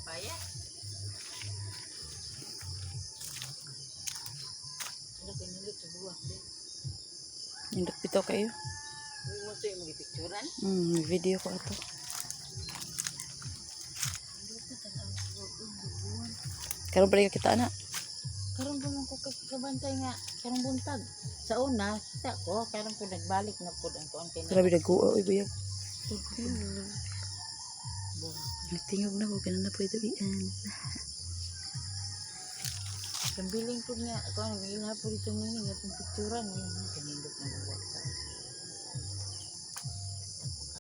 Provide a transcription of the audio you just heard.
papaya. Ano kinilit sa buwak din? Nindot bitaw kayo. Huwag mo ito yung mag-picturean. Video ko ito. Karon pa rin kita na. Karon pa man ko kabantay nga. Karong buntag. Sa una, kita ko. Karon ko nagbalik na po ang kuwan kay Grabe nag-uaw ibuyag. buwak. Natingog na ko ganun na pwede iyan. Kambiling po niya. Ako ang ilha po dito nini. Nga itong picturean. Kanindot na buwak ka.